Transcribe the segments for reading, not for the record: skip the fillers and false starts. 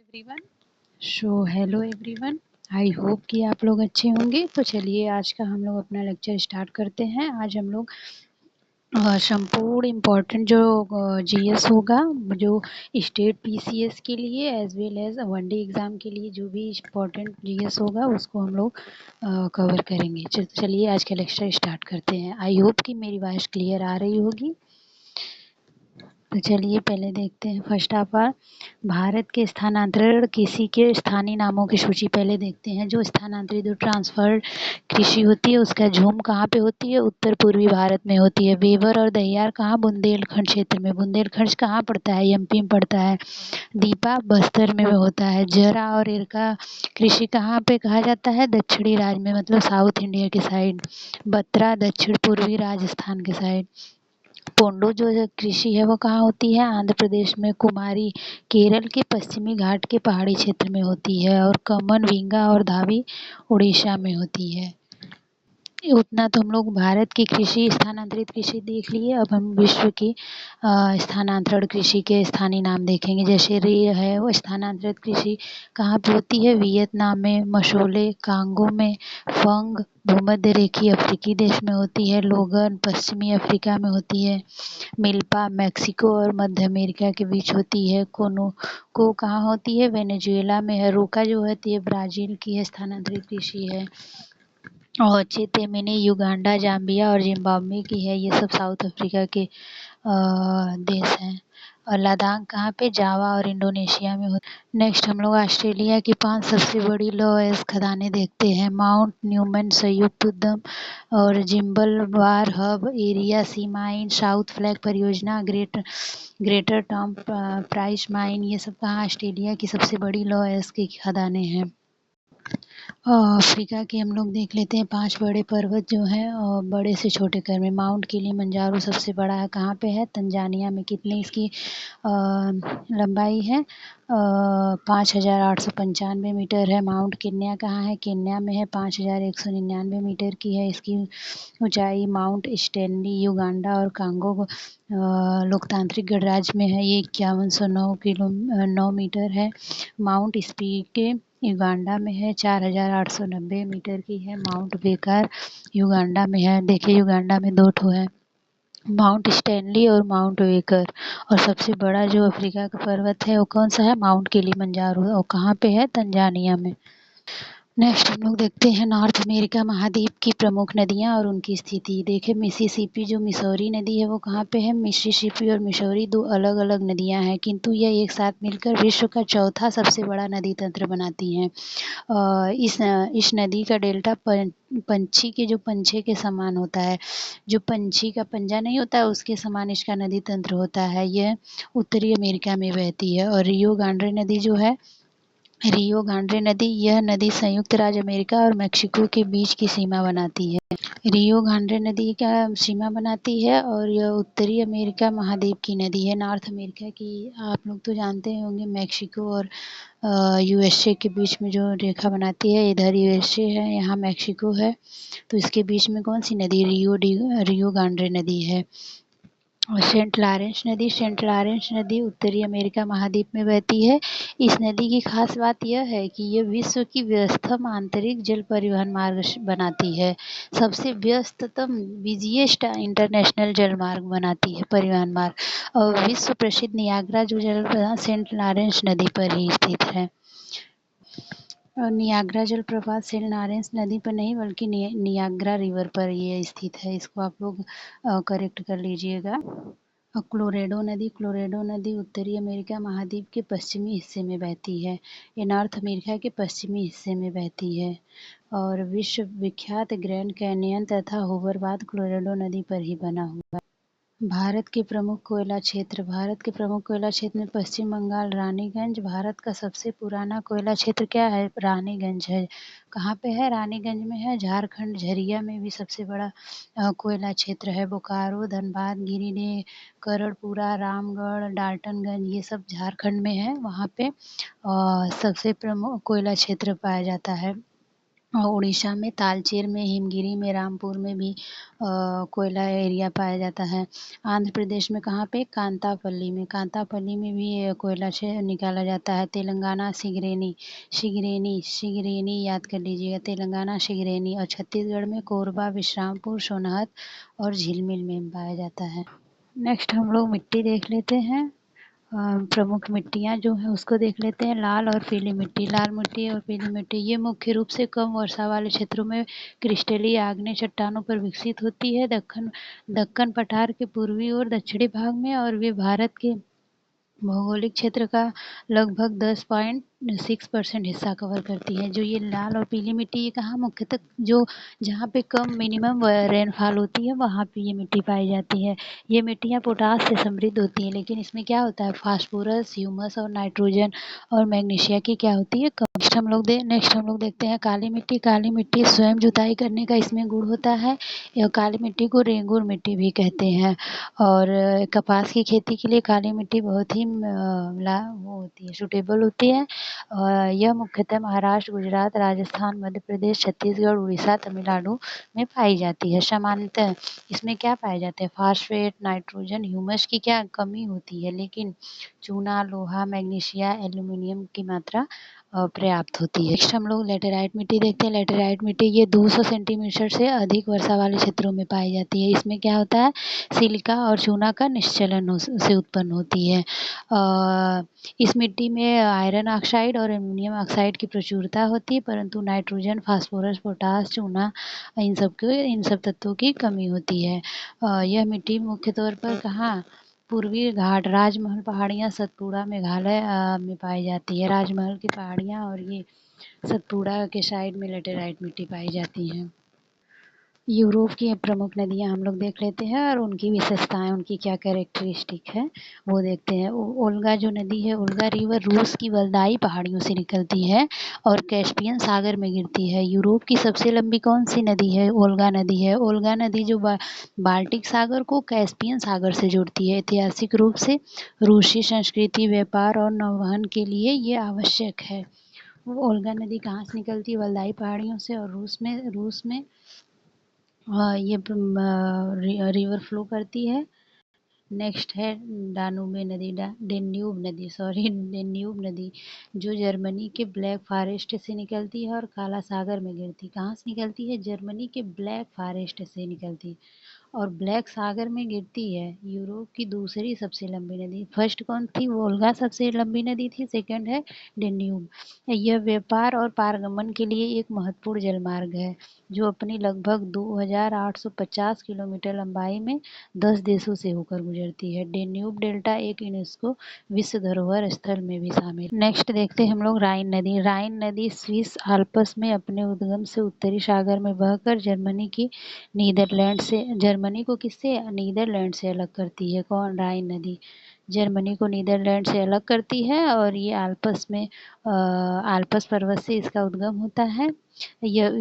Everyone. Hello everyone. I hope कि आप लोग अच्छे होंगे। तो चलिए आज का हम लोग अपना लेक्चर स्टार्ट करते हैं। आज हम लोग संपूर्ण इम्पोर्टेंट जो जीएस होगा, जो स्टेट पीसीएस के लिए as well as one day exam के लिए जो भी इम्पोर्टेंट जीएस होगा उसको हम लोग कवर करेंगे। चलिए आज का लेक्चर स्टार्ट करते हैं। आई होप कि मेरी वॉइस क्लियर आ रही होगी। तो चलिए पहले देखते हैं फर्स्ट ऑफ ऑल भारत के स्थानांतरण कृषि के स्थानीय नामों की सूची पहले देखते हैं। जो स्थानांतरित जो ट्रांसफर कृषि होती है उसका झूम कहाँ पे होती है? उत्तर पूर्वी भारत में होती है। वेबर और दहियार कहाँ? बुंदेलखंड क्षेत्र में। बुंदेलखंड कहाँ पड़ता है? एमपी में पड़ता है। दीपा बस्तर में होता है। जरा और इरका कृषि कहाँ पे कहा जाता है? दक्षिणी राज्य में, मतलब साउथ इंडिया के साइड। बत्रा दक्षिण पूर्वी राजस्थान के साइड। पोंडो जो कृषि है वो कहाँ होती है? आंध्र प्रदेश में। कुमारी केरल के पश्चिमी घाट के पहाड़ी क्षेत्र में होती है। और कमन विंगा और धावी उड़ीसा में होती है। उतना तो हम लोग भारत की कृषि स्थानांतरित कृषि देख लिए। अब हम विश्व की स्थानांतरण कृषि के स्थानीय नाम देखेंगे। जैसे रे है वो स्थानांतरित कृषि कहाँ पे होती है? वियतनाम में। मशोले कांगो में। फंग भूमध्य रेखीय अफ्रीकी देश में होती है। लोगन पश्चिमी अफ्रीका में होती है। मिल्पा मैक्सिको और मध्य अमेरिका के बीच होती है। को कहाँ होती है? वेनेजुएला में है। रोका जो होती है ब्राज़ील की है, स्थानांतरित कृषि है। और चेतेमिनी युगांडा जाम्बिया और जिम्बाब्वे की है। ये सब साउथ अफ्रीका के देश हैं। और लद्दाख कहाँ पे? जावा और इंडोनेशिया में होता। नेक्स्ट हम लोग ऑस्ट्रेलिया की 5 सबसे बड़ी लोएस खदानें देखते हैं। माउंट न्यूमैन संयुक्त उद्यम और जिम्बलवार हब एरिया सी माइन साउथ फ्लैग परियोजना ग्रेटर टॉम प्राइस माइन, ये सब कहाँ? ऑस्ट्रेलिया की सबसे बड़ी लोएस की खदानें हैं। अफ्रीका के हम लोग देख लेते हैं 5 बड़े पर्वत जो हैं और बड़े से छोटे क्रम में। माउंट किलिमंजारो सबसे बड़ा है। कहाँ पे है? तंजानिया में। कितनी इसकी लंबाई है? 5,895 मीटर है। माउंट केन्या कहाँ है? केन्या में है। 5,199 मीटर की है इसकी ऊंचाई। माउंट स्टैनली युगांडा और कांगो लोकतांत्रिक गणराज्य में है। ये 5109 मीटर है। माउंट स्पीके युगांडा में है। 4,890 मीटर की है। माउंट बेकार युगांडा में है। देखिए युगांडा में 2 ठो है, माउंट स्टैनली और माउंट वेकर। और सबसे बड़ा जो अफ्रीका का पर्वत है वो कौन सा है? Mount Kilimanjaro. और कहाँ पे है? तंजानिया में। नेक्स्ट हम लोग देखते हैं नॉर्थ अमेरिका महाद्वीप की प्रमुख नदियां और उनकी स्थिति। देखिए मिसिसिपी जो मिसौरी नदी है वो कहाँ पे है? मिसिसिपी और मिसौरी 2 अलग अलग नदियां हैं, किंतु यह एक साथ मिलकर विश्व का चौथा सबसे बड़ा नदी तंत्र बनाती हैं। इस नदी का डेल्टा पंछी के जो पंजे के समान होता है। जो पंछी का पंजा नहीं होता है उसके समान इसका नदी तंत्र होता है। यह उत्तरी अमेरिका में बहती है। और रियो ग्रांडे नदी जो है, रियो ग्रांडे नदी, यह नदी संयुक्त राज्य अमेरिका और मेक्सिको के बीच की सीमा बनाती है। रियो ग्रांडे नदी का सीमा बनाती है और यह उत्तरी अमेरिका महाद्वीप की नदी है। नॉर्थ अमेरिका की आप लोग तो जानते ही होंगे, मेक्सिको और यूएसए के बीच में जो रेखा बनाती है, इधर यूएसए है, यहाँ मेक्सिको है। तो इसके बीच में कौन सी नदी? रियो ग्रांडे नदी है। और सेंट लॉरेंस नदी उत्तरी अमेरिका महाद्वीप में बहती है। इस नदी की खास बात यह है कि यह विश्व की व्यस्तम आंतरिक जल परिवहन मार्ग बनाती है। सबसे व्यस्ततम बिजिएस्ट इंटरनेशनल जल मार्ग बनाती है, परिवहन मार्ग। और विश्व प्रसिद्ध नियाग्रा जो जलप्रपात सेंट लॉरेंस नदी पर ही स्थित है। और नियाग्रा जलप्रपात सेंट लॉरेंस नदी पर नहीं बल्कि नियाग्रा रिवर पर ये स्थित है। इसको आप लोग करेक्ट कर लीजिएगा। क्लोरेडो नदी उत्तरी अमेरिका महाद्वीप के पश्चिमी हिस्से में बहती है। ये नॉर्थ अमेरिका के पश्चिमी हिस्से में बहती है। और विश्व विख्यात ग्रैंड कैनियन तथा होवरबाद क्लोरेडो नदी पर ही बना हुआ है। भारत के प्रमुख कोयला क्षेत्र में पश्चिम बंगाल रानीगंज। भारत का सबसे पुराना कोयला क्षेत्र क्या है? रानीगंज है। कहाँ पे है? रानीगंज में है। झारखंड झरिया में भी सबसे बड़ा कोयला क्षेत्र है। बोकारो, धनबाद, गिरिडीह, करणपुरा, रामगढ़, डाल्टनगंज, ये सब झारखंड में है। वहाँ पे सबसे प्रमुख कोयला क्षेत्र पाया जाता है। उड़ीसा में तालचेर में, हिमगिरी में, रामपुर में भी कोयला एरिया पाया जाता है। आंध्र प्रदेश में कहाँ पे? कांतापल्ली में भी कोयला से निकाला जाता है। तेलंगाना सिगरेनी याद कर लीजिएगा, तेलंगाना सिगरेनी। और छत्तीसगढ़ में कोरबा, विश्रामपुर, सोनहत और झिलमिल में पाया जाता है। नेक्स्ट हम लोग मिट्टी देख लेते हैं। प्रमुख मिट्टियाँ जो हैं उसको देख लेते हैं। लाल और पीली मिट्टी, लाल मिट्टी और पीली मिट्टी ये मुख्य रूप से कम वर्षा वाले क्षेत्रों में क्रिस्टलीय आग्नेय चट्टानों पर विकसित होती है। दक्कन पठार के पूर्वी और दक्षिणी भाग में, और वे भारत के भौगोलिक क्षेत्र का लगभग 10.6% हिस्सा कवर करती है। जो ये लाल और पीली मिट्टी, ये कहाँ मुख्यतः जो जहाँ पे कम मिनिमम रेनफॉल होती है वहाँ पे ये मिट्टी पाई जाती है। ये मिट्टियाँ पोटास से समृद्ध होती हैं, लेकिन इसमें क्या होता है? फास्फोरस, ह्यूमस और नाइट्रोजन और मैग्नीशिया की क्या होती है? कम। नेक्स्ट हम लोग देखते हैं काली मिट्टी। काली मिट्टी स्वयं जुताई करने का इसमें गुण होता है। यह काली मिट्टी को रेंगुर मिट्टी भी कहते हैं। और कपास की खेती के लिए काली मिट्टी बहुत ही वो होती है, सूटेबल होती है। यह मुख्यतः महाराष्ट्र, गुजरात, राजस्थान, मध्य प्रदेश, छत्तीसगढ़, उड़ीसा, तमिलनाडु में पाई जाती है। सामान्यतः इसमें क्या पाए जाते हैं? फास्फेट, नाइट्रोजन, ह्यूमस की क्या कमी होती है, लेकिन चूना, लोहा, मैग्नीशिया, एल्यूमिनियम की मात्रा पर्याप्त होती है। नेक्स्ट हम लोग लेटेराइट मिट्टी देखते हैं। लेटेराइट मिट्टी ये 200 सेंटीमीटर से अधिक वर्षा वाले क्षेत्रों में पाई जाती है। इसमें क्या होता है? सिलिका और चूना का निश्चलन से उत्पन्न होती है। इस मिट्टी में आयरन ऑक्साइड और एल्युमिनियम ऑक्साइड की प्रचुरता होती है, परंतु नाइट्रोजन, फास्फोरस, पोटास, चूना इन सब तत्वों की कमी होती है। यह मिट्टी मुख्य तौर पर कहाँ? पूर्वी घाट, राजमहल पहाड़ियाँ, सतपुड़ा, मेघालय में पाई जाती है। राजमहल की पहाड़ियाँ और ये सतपुड़ा के साइड में लेटेराइट मिट्टी पाई जाती है। यूरोप की प्रमुख नदियाँ हम लोग देख लेते हैं और उनकी विशेषताएं, उनकी क्या कैरेक्टरिस्टिक है वो देखते हैं। ओल्गा जो नदी है, ओल्गा रिवर रूस की वल्दाई पहाड़ियों से निकलती है और कैस्पियन सागर में गिरती है। यूरोप की सबसे लंबी कौन सी नदी है? ओल्गा नदी है। ओल्गा नदी जो बाल्टिक सागर को कैस्पियन सागर से जोड़ती है। ऐतिहासिक रूप से रूसी संस्कृति, व्यापार और नौवहन के लिए ये आवश्यक है। ओल्गा नदी कहाँ से निकलती है? वल्दाई पहाड़ियों से। और रूस में ये रिवर फ्लो करती है। नेक्स्ट है डानूबे नदी, डेन्यूब नदी जो जर्मनी के ब्लैक फॉरेस्ट से निकलती है और काला सागर में गिरती। कहाँ से निकलती है? जर्मनी के ब्लैक फॉरेस्ट से निकलती है और ब्लैक सागर में गिरती है। यूरोप की दूसरी सबसे लंबी नदी, फर्स्ट कौन थी? वोल्गा सबसे लंबी नदी थी, सेकंड है डेन्यूब। यह व्यापार और पारगमन के लिए एक महत्वपूर्ण जलमार्ग है जो अपनी लगभग 2850 किलोमीटर लंबाई में 10 देशों से होकर गुजरती है। डेन्यूब डेल्टा एक यूनेस्को विश्व धरोहर स्थल में भी शामिल। नेक्स्ट देखते हैं हम लोग राइन नदी। राइन नदी स्विस आल्प्स में अपने उद्गम से उत्तरी सागर में बहकर जर्मनी को किससे? नीदरलैंड से अलग करती है। कौन? राइन नदी जर्मनी को नीदरलैंड से अलग करती है और ये आल्प्स पर्वत से इसका उद्गम होता है। यह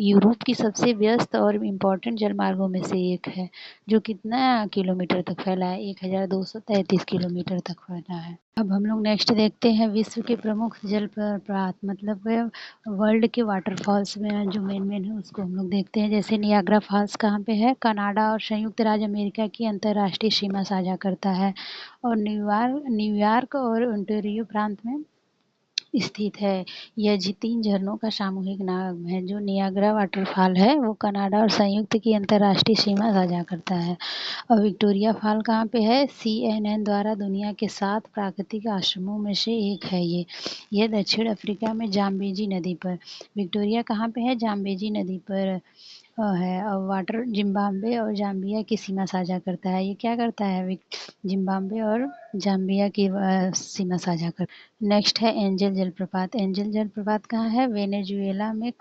यूरोप की सबसे व्यस्त और इम्पोर्टेंट जलमार्गों में से एक है जो कितना किलोमीटर तक फैला है? 1233 किलोमीटर तक फैला है। अब हम लोग नेक्स्ट देखते हैं विश्व के प्रमुख जलप्रपात, मतलब वर्ल्ड के वाटरफॉल्स में जो मेन है उसको हम लोग देखते हैं। जैसे नियाग्रा फॉल्स कहाँ पे है? कनाडा और संयुक्त राज्य अमेरिका की अंतर्राष्ट्रीय सीमा साझा करता है और न्यूयॉर्क और ओंटारियो प्रांत में स्थित है। यह 3 झरनों का सामूहिक नाम है। जो नियाग्रा वाटरफॉल है वो कनाडा और संयुक्त की अंतर्राष्ट्रीय सीमा साझा करता है। और विक्टोरिया फॉल कहाँ पे है? CNN द्वारा दुनिया के 7 प्राकृतिक आश्रमों में से एक है ये दक्षिण अफ्रीका में जाम्बेजी नदी पर। विक्टोरिया कहाँ पे है? जाम्बेजी नदी पर है। और वाटर जिम्बाब्वे और जाम्बिया की सीमा साझा करता है। ये क्या करता है? जिम्बाब्वे और जाम्बिया की सीमा साझा कर। नेक्स्ट है एंजल जलप्रपात। एंजल जलप्रपात कहाँ है? वेनेजुएला में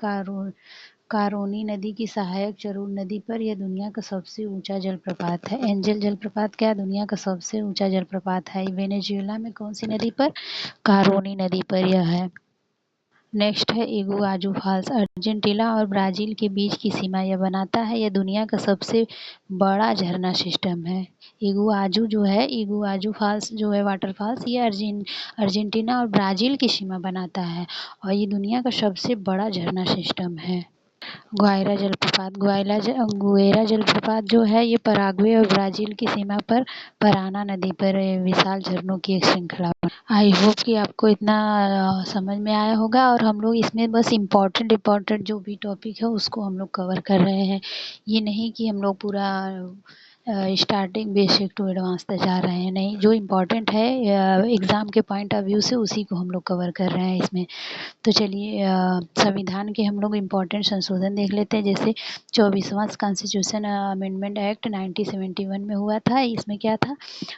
कारोनी नदी की सहायक चरूर नदी पर। यह दुनिया का सबसे ऊंचा जलप्रपात है। एंजल जलप्रपात क्या? दुनिया का सबसे ऊंचा जलप्रपात है। वेनेजुएला में कौन सी नदी पर? कारोनी नदी पर यह है। नेक्स्ट है इगुआजू फॉल्स, अर्जेंटीना और ब्राज़ील के बीच की सीमा यह बनाता है। यह दुनिया का सबसे बड़ा झरना सिस्टम है। इगुआजू जो है, इगुआजू फॉल्स जो है वाटर फॉल्स, ये अर्जेंटीना और ब्राज़ील की सीमा बनाता है और ये दुनिया का सबसे बड़ा झरना सिस्टम है। गुएरा जलप्रपात जो है ये पराग्वे और ब्राज़ील की सीमा पर पराना नदी पर विशाल झरनों की एक श्रृंखला। आई होप कि आपको इतना समझ में आया होगा और हम लोग इसमें बस इम्पोर्टेंट जो भी टॉपिक है उसको हम लोग कवर कर रहे हैं। ये नहीं कि हम लोग पूरा स्टार्टिंग बेसिक टू एडवांस तक जा रहे हैं, नहीं, जो इम्पोर्टेंट है एग्ज़ाम के पॉइंट ऑफ व्यू से उसी को हम लोग कवर कर रहे हैं इसमें। तो चलिए संविधान के हम लोग इम्पोर्टेंट संशोधन देख लेते हैं। जैसे 24वां कॉन्स्टिट्यूशन अमेंडमेंट एक्ट 1971 में हुआ था। इसमें क्या था,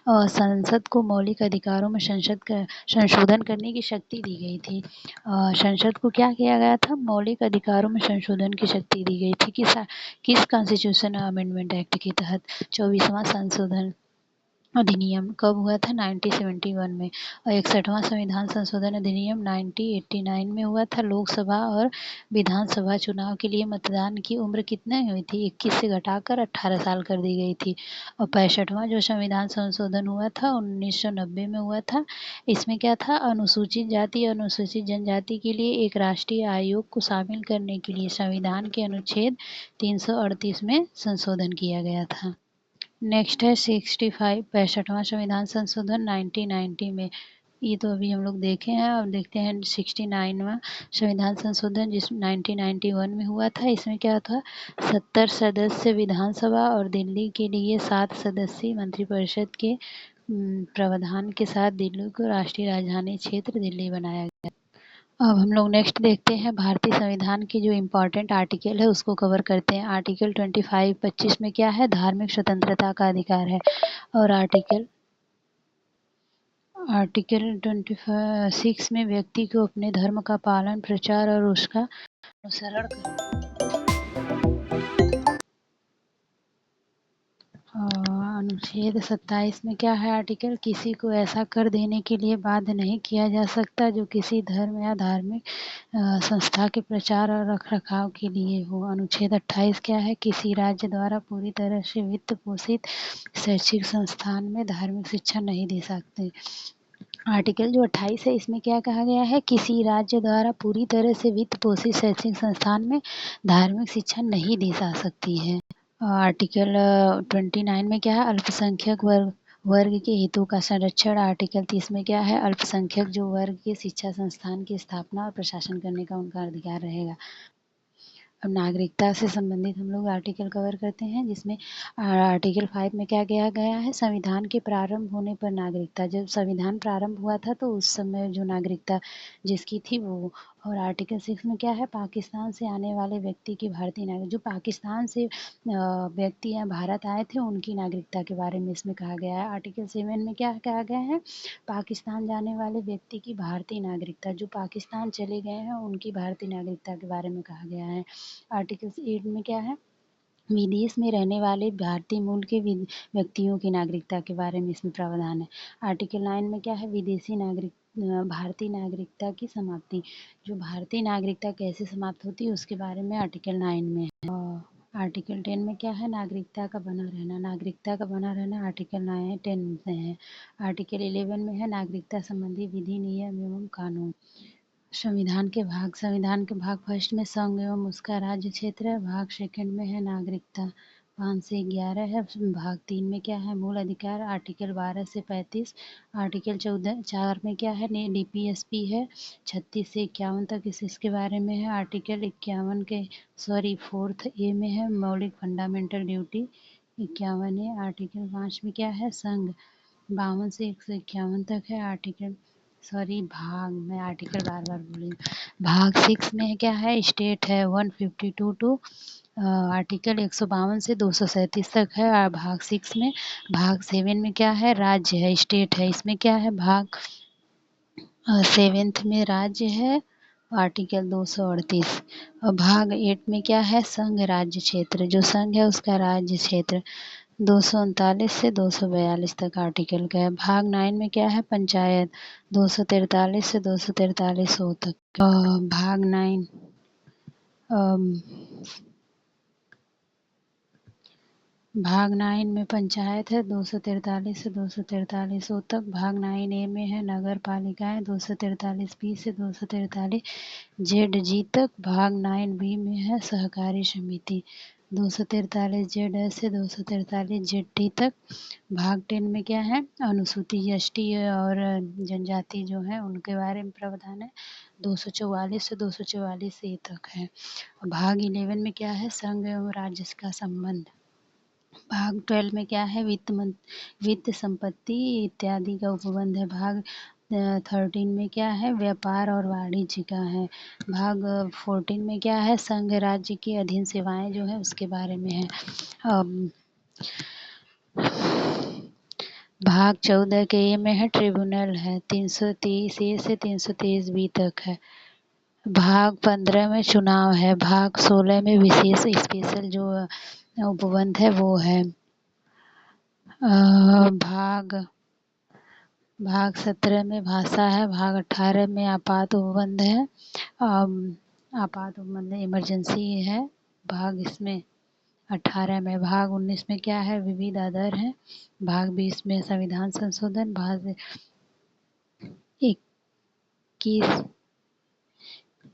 संसद को मौलिक अधिकारों में संशोधन करने की शक्ति दी गई थी। संसद को क्या किया गया था, मौलिक अधिकारों में संशोधन की शक्ति दी गई थी। किस कॉन्स्टिट्यूशन अमेंडमेंट एक्ट के तहत, 24वां संशोधन अधिनियम कब हुआ था, 1971 में। और 61वां संविधान संशोधन अधिनियम 1989 में हुआ था। लोकसभा और विधानसभा चुनाव के लिए मतदान की उम्र कितने हुई थी, 21 से घटाकर 18 साल कर दी गई थी। और 65वां जो संविधान संशोधन हुआ था 1990 में हुआ था। इसमें क्या था, अनुसूचित जाति और अनुसूचित जनजाति के लिए एक राष्ट्रीय आयोग को शामिल करने के लिए संविधान के अनुच्छेद 338 में संशोधन किया गया था। नेक्स्ट है 65वां संविधान संशोधन 1990 में। ये तो अभी हम लोग देखे हैं। अब देखते हैं 69वां संविधान संशोधन जिस 1991 में हुआ था। इसमें क्या था, 70 सदस्य विधानसभा और दिल्ली के लिए 7 सदस्यीय मंत्रिपरिषद के प्रावधान के साथ दिल्ली को राष्ट्रीय राजधानी क्षेत्र दिल्ली बनाया गया। अब हम लोग नेक्स्ट देखते हैं भारतीय संविधान के जो इम्पोर्टेंट आर्टिकल है उसको कवर करते हैं। आर्टिकल 25 में क्या है, धार्मिक स्वतंत्रता का अधिकार है। और आर्टिकल 26 में व्यक्ति को अपने धर्म का पालन, प्रचार और उसका अनुसरण करना। अनुच्छेद 27 में क्या है आर्टिकल, किसी को ऐसा कर देने के लिए बाध्य नहीं किया जा सकता जो किसी धर्म या धार्मिक संस्था के प्रचार और रखरखाव के लिए हो। अनुच्छेद 28 क्या है, किसी राज्य द्वारा पूरी तरह से वित्त पोषित शैक्षिक संस्थान में धार्मिक शिक्षा नहीं दे सकते। आर्टिकल जो 28 है इसमें क्या कहा गया है, किसी राज्य द्वारा पूरी तरह से वित्त पोषित शैक्षिक संस्थान में धार्मिक शिक्षा नहीं दी जा सकती है। आर्टिकल 29 में क्या है, अल्पसंख्यक वर्ग के हितों का संरक्षण। आर्टिकल 30 में क्या है, अल्पसंख्यक जो वर्ग के शिक्षा संस्थान की स्थापना और प्रशासन करने का उनका अधिकार रहेगा। अब नागरिकता से संबंधित हम लोग आर्टिकल कवर करते हैं, जिसमें आर्टिकल 5 में क्या किया गया है, संविधान के प्रारंभ होने पर नागरिकता। जब संविधान प्रारंभ हुआ था तो उस समय जो नागरिकता जिसकी थी वो। और आर्टिकल 6 में क्या है, पाकिस्तान से आने वाले व्यक्ति की भारतीय नागरिक, जो पाकिस्तान से व्यक्ति यहाँ भारत आए थे उनकी नागरिकता के बारे में इसमें कहा गया है। आर्टिकल 7 में क्या कहा गया है, पाकिस्तान जाने वाले व्यक्ति की भारतीय नागरिकता, जो पाकिस्तान चले गए हैं उनकी भारतीय नागरिकता के बारे में कहा गया है। आर्टिकल 8 में क्या है, विदेश में रहने वाले भारतीय मूल के व्यक्तियों की नागरिकता के बारे में इसमें प्रावधान है। आर्टिकल 9 में क्या है, विदेशी नागरिक भारतीय नागरिकता की समाप्ति, जो भारतीय नागरिकता कैसे समाप्त होती है उसके बारे में आर्टिकल 9 में है। आर्टिकल 10 में क्या है, नागरिकता का बना रहना। नागरिकता का बना रहना आर्टिकल 10 में है। आर्टिकल 11 में है, नागरिकता संबंधी विधि, नियम एवं कानून। संविधान के भाग फर्स्ट में संघ एवं उसका राज्य क्षेत्र है। भाग सेकंड में है नागरिकता, 5 से 11 है। भाग 3 में क्या है, मूल अधिकार, आर्टिकल 12 से 35। आर्टिकल 4 में क्या है, डीपीएसपी है, 36 से 51 तक इसके बारे में है। आर्टिकल 51 के 4th ए में है, मौलिक फंडामेंटल ड्यूटी 51 है। आर्टिकल 5 में क्या है, संघ, 52 से 151 तक है। मैं आर्टिकल बार बार बोली। भाग 6 में क्या है, स्टेट है, 152 टू आर्टिकल 152 से 237 तक है। भाग 6 में। भाग 7 में क्या है, राज्य है, स्टेट है। इसमें क्या है, भाग 7th में राज्य है, आर्टिकल 238। और भाग 8 में क्या है, संघ राज्य क्षेत्र, जो संघ है उसका राज्य क्षेत्र। 239 से 242 तक आर्टिकल का है। भाग 9 में क्या है, पंचायत 243 से 243 ओ तक। भाग 9 भाग 9 में पंचायत है 243 से 243 ओ तक। भाग 9A में है नगर पालिकाएं 243B से 243 ZG तक। भाग 9B में है सहकारी समिति 243 ZS से 243 ZT तक। भाग 10 में क्या है, अनुसूचित एसटी और जनजाति जो है उनके बारे में प्रावधान है 244 से 244 ए तक है। भाग 11 में क्या है, संघ एवं राज्य का संबंध। भाग 12 में क्या है, वित्त संपत्ति इत्यादि का उपबंध है। भाग 13 में क्या है, व्यापार और वाणिज्य का है। भाग 14 में क्या है, संघ राज्य के अधीन सेवाएं जो है उसके बारे में है। भाग 14 के ए में है ट्रिब्यूनल है 330 ए से 330 बी तक है। भाग 15 में चुनाव है। भाग 16 में विशेष स्पेशल जो उपबंध है वो है। भाग 17 में भाषा है। भाग 18 में आपात उपबंध है। आपात उपबंध इमरजेंसी है भाग इसमें 18 में। भाग 19 में क्या है, विविध अदर है। भाग 20 में संविधान संशोधन। भाग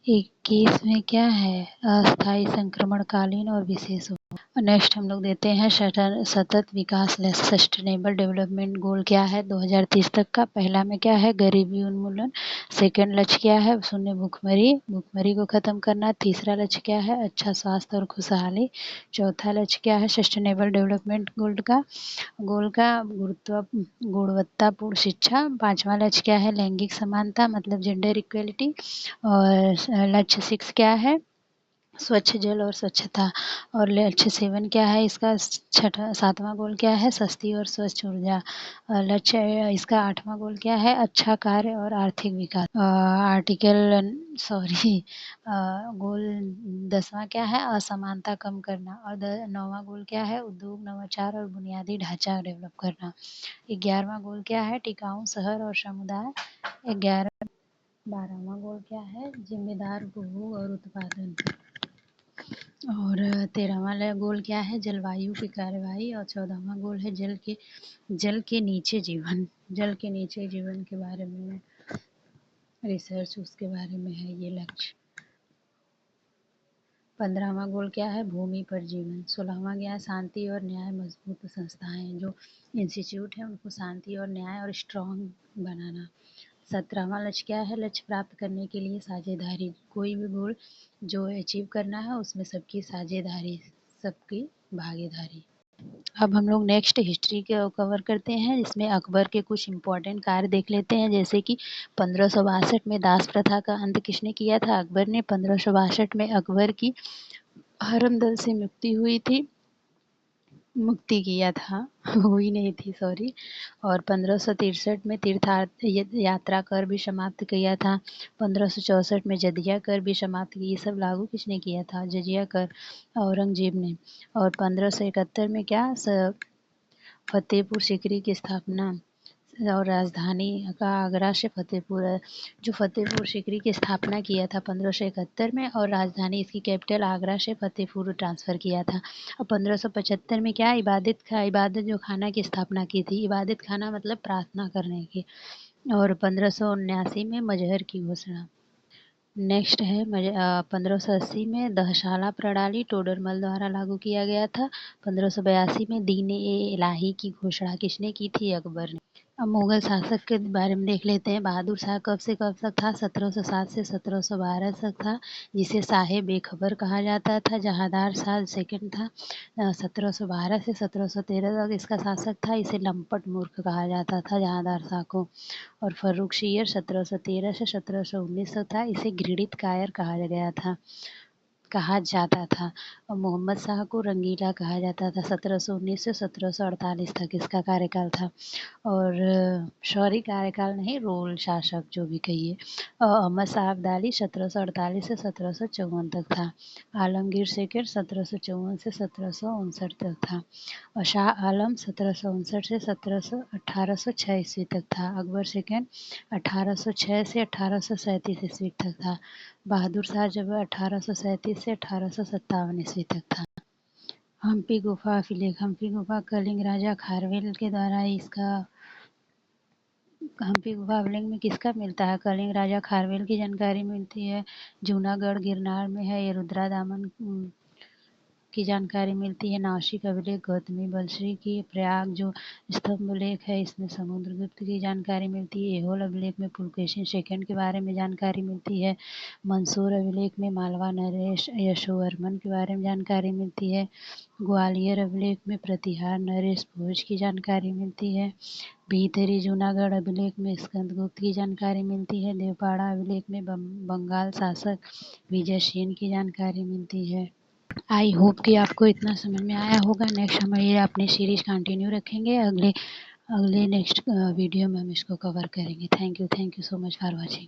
21 में क्या है, अस्थायी संक्रमणकालीन और विशेष। नेक्स्ट हम लोग देते हैं सतत विकास लक्ष्य सस्टेनेबल डेवलपमेंट गोल क्या है 2030 तक का। पहला में क्या है, गरीबी उन्मूलन। सेकंड लक्ष्य क्या है, शून्य भूखमरी को खत्म करना। तीसरा लक्ष्य क्या है, अच्छा स्वास्थ्य और खुशहाली। चौथा लक्ष्य क्या है, सस्टेनेबल डेवलपमेंट गोल का गुणवत्तापूर्ण शिक्षा। पांचवा लक्ष्य क्या है, लैंगिक समानता मतलब जेंडर इक्वलिटी। और लक्ष्य 6 क्या है, स्वच्छ जल और स्वच्छता। और लक्ष्य 7 क्या है, इसका सातवां गोल क्या है, सस्ती और स्वच्छ ऊर्जा। लक्ष्य इसका 8वां गोल क्या है, अच्छा कार्य और आर्थिक विकास। गोल 10वां क्या है, असमानता कम करना। और 9वां गोल क्या है, उद्योग नवाचार और बुनियादी ढांचा डेवलप करना। 11वां गोल क्या है, टिकाऊ शहर और समुदाय। 12वां गोल क्या है, जिम्मेदार उपभोग और उत्पादन। और 13वां गोल क्या है, जलवायु की कार्यवाही। और 14वां गोल है जल के नीचे जीवन के बारे में रिसर्च, उसके बारे में है ये लक्ष्य। 15वां गोल क्या है, भूमि पर जीवन। 16वां क्या है, शांति और न्याय मजबूत संस्थाएं जो इंस्टीट्यूट है उनको शांति और न्याय और स्ट्रॉन्ग बनाना। 17वां लक्ष्य क्या है, लक्ष्य प्राप्त करने के लिए साझेदारी। कोई भी गोल जो अचीव करना है उसमें सबकी साझेदारी, सबकी भागीदारी। अब हम लोग नेक्स्ट हिस्ट्री के कवर करते हैं, जिसमें अकबर के कुछ इम्पोर्टेंट कार्य देख लेते हैं। जैसे कि 1562 में दास प्रथा का अंत किसने किया था, अकबर ने। 1562 में अकबर की हरमदल से मुक्ति किया था हुई नहीं थी, सॉरी। और 1563 में तीर्थ यात्रा कर भी समाप्त किया था। 1564 में जजिया कर भी समाप्त किया। ये सब लागू किसने किया था, जजिया कर, औरंगजेब ने। और 1571 में क्या, फतेहपुर सीकरी की स्थापना। और राजधानी का आगरा से फतेहपुर, जो फतेहपुर सीकरी की स्थापना किया था 1571 में, और राजधानी इसकी कैपिटल आगरा से फतेहपुर ट्रांसफ़र किया था। और 1575 में क्या, इबादत जो खाना की स्थापना की थी। इबादत खाना मतलब प्रार्थना करने की। और 1579 में मजहर की घोषणा। नेक्स्ट है 1580 में दहशाला प्रणाली टोडरमल द्वारा लागू किया गया था। 1582 में दीन-ए-इलाही की घोषणा किसने की थी, अकबर ने। अब मुगल शासक के बारे में देख लेते हैं। बहादुर शाह कब से कब तक था, 1707 से 1712 तक था, जिसे शाहे बेखबर कहा जाता था। जहांदार शाह सेकंड था, 1712 से 1713 तक इसका शासक था। इसे लंपट मूर्ख कहा जाता था जहांदार शाह को। और फर्रुख शियर 1713 से 1719 तक था, इसे घृणित कायर कहा गया था। कहा जाता था। और मोहम्मद शाह को रंगीला कहा जाता था। 1719 से 1748 तक इसका कार्यकाल था। और शौरी कार्यकाल नहीं, रोल शासक जो भी कहिए। अहमद शाह अब्दाली 1748 से 1754 तक था। आलमगीर सेकंड 1754 से 1759 तक था। और शाह आलम 1759 से 1806 ईस्वी तक था। अकबर सेकंड 1806 से 1837 ईस्वी तक था। बहादुर शाह जब 1837 से 1857 ईस्वी तक था। हम्पी गुफा अभिलेख। हम्पी गुफा कलिंग राजा खारवेल के द्वारा इसका हम्पी गुफा अभिलेख में किसका मिलता है? कलिंग राजा खारवेल की जानकारी मिलती है। जूनागढ़ गिरनार में है। ये रुद्रा दामन की जानकारी मिलती है। नासिक अभिलेख गौतमी बलश्री की। प्रयाग जो स्तंभ लेख है इसमें समुद्रगुप्त की जानकारी मिलती है। ऐहोल अभिलेख में पुलकेशिन सेकंड के बारे में जानकारी मिलती है। मंसूर अभिलेख में मालवा नरेश यशोवर्मन के बारे में जानकारी मिलती है। ग्वालियर अभिलेख में प्रतिहार नरेश भोज की जानकारी मिलती है। भीतरी जूनागढ़ अभिलेख में स्कंदगुप्त की जानकारी मिलती है। देवपाड़ा अभिलेख में बंगाल शासक विजय सेन की जानकारी मिलती है। आई होप कि आपको इतना समझ में आया होगा। नेक्स्ट हम ये अपनी सीरीज कंटिन्यू रखेंगे। अगले अगले नेक्स्ट वीडियो में हम इसको कवर करेंगे। Thank you so much for watching.